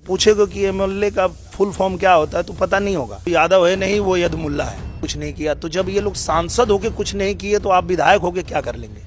पूछेगा कि एमएलए का फुल फॉर्म क्या होता है तो पता नहीं होगा। यादव है नहीं, वो यदमुल्ला है, कुछ नहीं किया। तो जब ये लोग सांसद होके कुछ नहीं किए तो आप विधायक होके क्या कर लेंगे?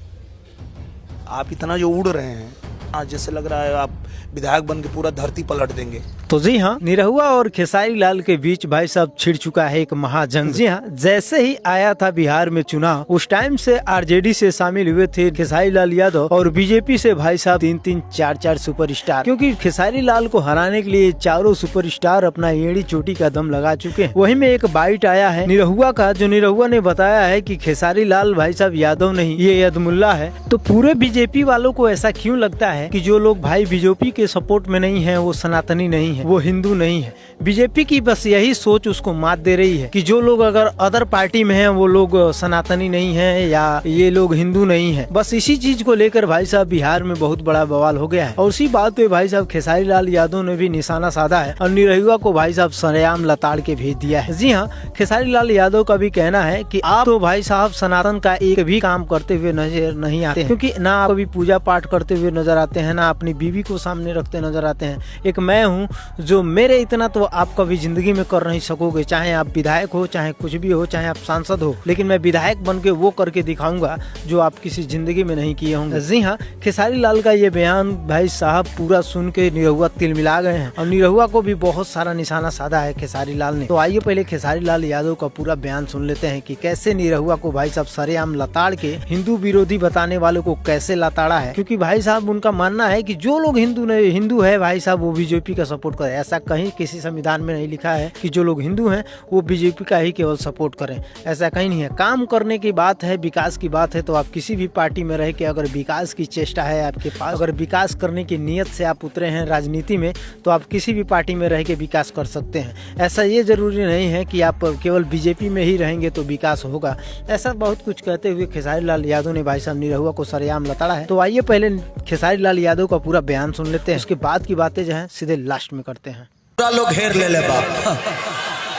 आप इतना जो उड़ रहे हैं, आज जैसे लग रहा है आप विधायक बन के पूरा धरती पलट देंगे। तो जी हाँ, निरहुआ और खेसारी लाल के बीच भाई साहब छिड़ चुका है एक महाजंग। जी हाँ, जैसे ही आया था बिहार में चुनाव, उस टाइम से आरजेडी से शामिल हुए थे खेसारी लाल यादव और बीजेपी से भाई साहब 3-3, 4-4 सुपरस्टार। क्योंकि खेसारी लाल को हराने के लिए चारों सुपरस्टार अपना एड़ी चोटी का दम लगा चुके हैं। वही में एक बाइट आया है निरहुआ का, जो निरहुआ ने बताया है कि खेसारी लाल भाई साहब यादव नहीं, ये यदमुल्ला है। तो पूरे बीजेपी वालों को ऐसा क्यों लगता है कि जो लोग भाई बीजेपी के सपोर्ट में नहीं है वो सनातनी नहीं है, वो हिंदू नहीं है? बीजेपी की बस यही सोच उसको मात दे रही है कि जो लोग अगर अदर पार्टी में हैं वो लोग सनातनी नहीं है या ये लोग हिंदू नहीं है। बस इसी चीज को लेकर भाई साहब बिहार में बहुत बड़ा बवाल हो गया है। और उसी बात पे भाई साहब खेसारी लाल यादव ने भी निशाना साधा है और निरहुआ को भाई साहब सरेआम लताड़ के भेज दिया है। जी हाँ, खेसारी लाल यादव का भी कहना है कि आप तो भाई साहब सनातन का एक भी काम करते हुए नजर नहीं आते, क्योंकि ना आप कभी पूजा पाठ करते हुए नजर आते हैं, ना अपनी बीवी को सामने रखते नजर आते हैं। एक मैं हूँ जो मेरे इतना तो आप कभी जिंदगी में कर नहीं सकोगे, चाहे आप विधायक हो, चाहे कुछ भी हो, चाहे आप सांसद हो, लेकिन मैं विधायक बन के वो करके दिखाऊंगा जो आप किसी जिंदगी में नहीं किए होंगे। जी हाँ, खेसारी लाल का ये बयान भाई साहब पूरा सुन के निरहुआ तिल मिला गए हैं और निरहुआ को भी बहुत सारा निशाना साधा है खेसारी लाल ने। तो आइए पहले खेसारी लाल यादव का पूरा बयान सुन लेते हैं कि कैसे निरहुआ को भाई साहब सरेआम लताड़ के हिंदू विरोधी बताने वालों को कैसे लताड़ा है। क्योंकि भाई साहब उनका मानना है कि जो लोग हिंदू है भाई साहब वो बीजेपी का सपोर्ट करें। ऐसा कहीं किसी संविधान में नहीं लिखा है कि जो लोग हिंदू हैं वो बीजेपी का ही केवल सपोर्ट करें, ऐसा कहीं नहीं है। काम करने की बात है, विकास की बात है, तो आप किसी भी पार्टी में रह के अगर विकास की चेष्टा है आपके पास, अगर विकास करने की नीयत से आप उतरे हैं राजनीति में, तो आप किसी भी पार्टी में रह के विकास कर सकते हैं। ऐसा ये जरूरी नहीं है कि आप केवल बीजेपी में ही रहेंगे तो विकास होगा। ऐसा बहुत कुछ कहते हुए खेसारी लाल यादव ने भाई साहब निरहुआ को सरेआम लताड़ा है। तो आइए पहले खेसारी लाल यादव का पूरा बयान सुन लेते हैं, उसके बाद की बातें जो है सीधे लास्ट में करते हैं। पूरा लोग घेर ले बाप,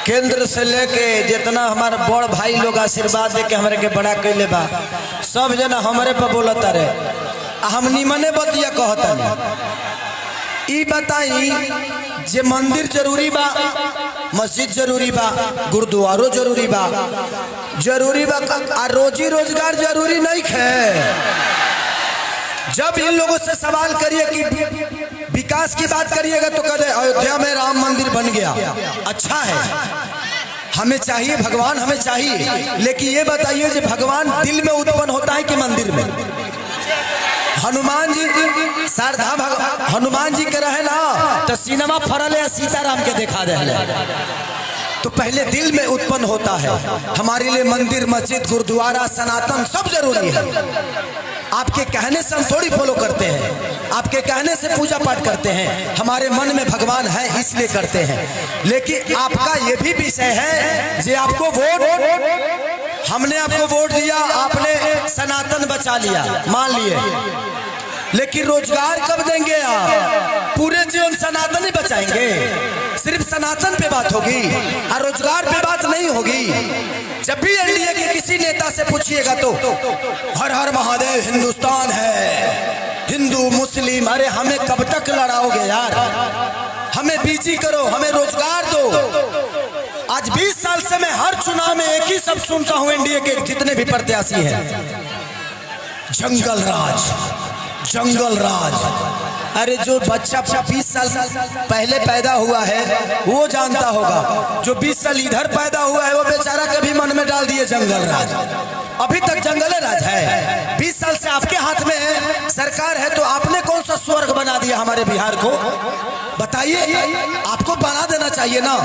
केंद्र से लेके जितना हमारे बड़ भाई लोग आशीर्वाद दे के हमारे के बड़ा कैले बा, सब जना हमारे पे बोलता रहे, हम निमने बतिया कहता। ई बताई जे मंदिर जरूरी बा, मस्जिद जरूरी बा, गुरुद्वारो जरूरी बा, आ रोजी रोजगार जरूरी नहीं है। जब इन लोगों से सवाल करिए कि विकास की बात करिएगा तो कहते अयोध्या में राम मंदिर बन गया, अच्छा है, हमें चाहिए भगवान, हमें चाहिए, लेकिन ये बताइए कि भगवान दिल में उत्पन्न होता है कि मंदिर में? हनुमान जी शारदा हनुमान जी के रहे ना तो सिनेमा फरल है, सीताराम के दिखा दे, तो पहले दिल में उत्पन्न होता है। हमारे लिए मंदिर, मस्जिद, गुरुद्वारा, सनातन सब जरूरी है। आपके कहने से हम थोड़ी फॉलो करते हैं, आपके कहने से पूजा पाठ करते हैं, हमारे मन में भगवान है इसलिए करते हैं। लेकिन आपका ये भी विषय है जे आपको वोट, हमने आपको वोट दिया, आपने सनातन बचा लिया, मान लिए, लेकिन रोजगार कब देंगे आप? पूरे जीवन सनातन ही बचाएंगे? सिर्फ सनातन पे बात होगी और रोजगार पे बात नहीं होगी। जब भी एनडीए के किसी नेता से पूछिएगा तो हर हर महादेव, हिंदुस्तान है, हिंदू मुस्लिम, अरे हमें कब तक लड़ाओगे यार? हमें बिजी करो, हमें रोजगार दो। आज 20 साल से मैं हर चुनाव में एक ही सब सुनता हूं, एनडीए के जितने भी प्रत्याशी हैं, जंगल राज, जंगल राज। अरे जो बच्चा 20 साल पहले पैदा हुआ है वो जानता होगा, जो 20 साल इधर पैदा हुआ है वो बेचारा कभी मन में डाल दिए जंगल राज। अभी तक जंगल राज है। 20 साल से आपके हाथ में है, सरकार है, तो आपने कौन सा स्वर्ग बना दिया हमारे बिहार को? बताइए, आपको बना देना चाहिए ना।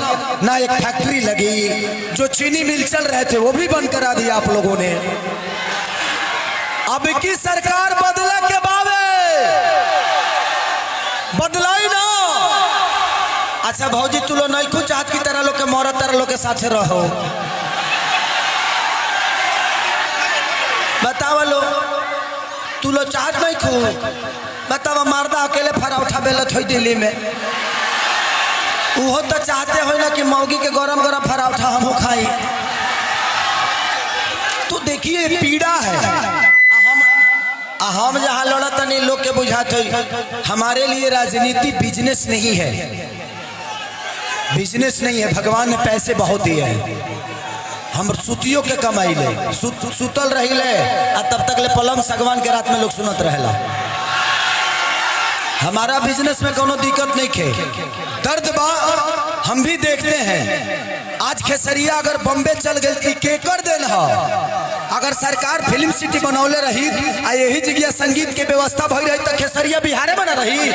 ना एक फैक्ट्री लगी, जो चीनी मिल चल रहे थे वो भी बंद करा दिया आप लोगों ने। अब की सरकार बदला के बाबे बदलाई ना। अच्छा भौजी, तू लोग नहीं कुछ चाहत की तरह लोग के मौरत तरह लोग के साथ रहो, बताओ लो, तू लोग चाहत नहीं खू, बताओ मर्दा अकेले फराउठा बेलत हो दिल्ली में, वो तो चाहते हो ना कि मौगी के गरम गरम फराउठा हम खाई। तो देखिए पीड़ा है। हम जहाँ लड़त नहीं लोग के बुझाते, हमारे लिए राजनीति बिजनेस नहीं है, बिजनेस नहीं है, भगवान ने पैसे बहुत दिए हैं। हम सुतियों के कमाई ले सुतल रही ले आ तब तक ले पलंग सगवान के रात में लोग सुनत रहेला। हमारा बिजनेस में कोनो दिक्कत नहीं खे, दर्द बा हम भी देखते हैं। आज खेसरिया अगर बॉम्बे चल गई के कर देन हा, अगर सरकार फिल्म सिटी बनौले रही आ यही जगह संगीत के व्यवस्था भई रही तो खेसरिया बिहारे बना रही।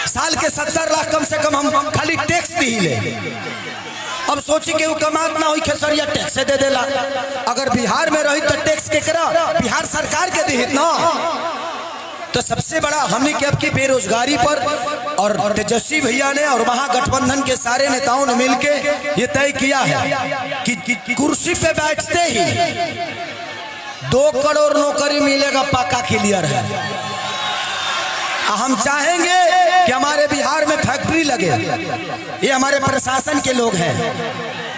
साल के 70 लाख कम से कम हम खाली टैक्स दी ले। अब सोची के वो कमात ना हुई खेसरिया टैक्स दे देला। अगर बिहार में रही तो टैक्स के करा बिहार सरकार के दी ना। तो सबसे बड़ा हमने क्या की बेरोजगारी पर और तेजस्वी भैया ने और महागठबंधन के सारे नेताओं ने मिलकर ये तय किया है कि कुर्सी पे बैठते ही 2 करोड़ नौकरी मिलेगा, पक्का क्लियर है। हम चाहेंगे कि हमारे बिहार में फैक्ट्री लगे। ये हमारे प्रशासन के लोग हैं,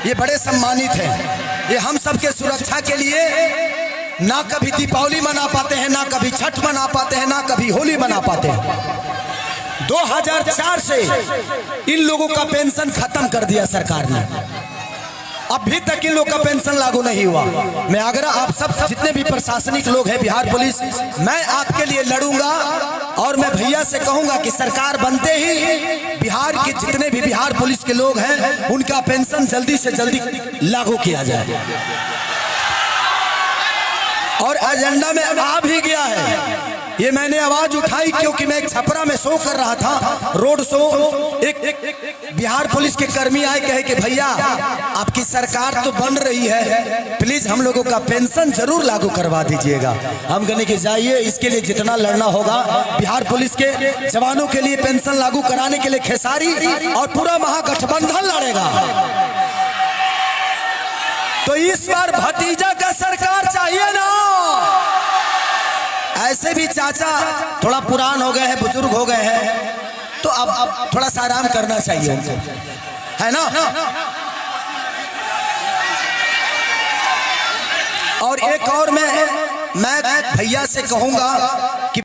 ये बड़े सम्मानित हैं। ये हम सबके सुरक्षा के लिए ना कभी दीपावली मना पाते हैं, ना कभी छठ मना पाते हैं, ना कभी होली मना पाते हैं। 2004 से इन लोगों का पेंशन खत्म कर दिया सरकार ने, अभी तक इन लोग का पेंशन लागू नहीं हुआ। मैं आग्रह आप सब जितने भी प्रशासनिक लोग हैं, बिहार पुलिस, मैं आपके लिए लड़ूंगा और मैं भैया से कहूंगा कि सरकार बनते ही बिहार के जितने भी बिहार पुलिस के लोग हैं उनका पेंशन जल्दी से जल्दी लागू किया जाए। और एजेंडा में आ भी गया है। ये मैंने आवाज उठाई क्योंकि मैं एक छपरा में शो कर रहा था, रोड शो। एक बिहार पुलिस के कर्मी आए, कहे कि भैया आपकी सरकार तो बन रही है, प्लीज हम लोगों का पेंशन जरूर लागू करवा दीजिएगा। हम कहने की जाइए, इसके लिए जितना लड़ना होगा बिहार पुलिस के जवानों के लिए पेंशन लागू कराने के लिए खेसारी और पूरा महागठबंधन लड़ेगा। तो इस बार भतीजा का सरकार चाहिए ना। ऐसे भी चाचा थोड़ा पुरान हो गए हैं, बुजुर्ग हो गए हैं, तो अब थोड़ा सा आराम करना चाहिए उनको, है ना। और एक और मैं भैया से कहूंगा कि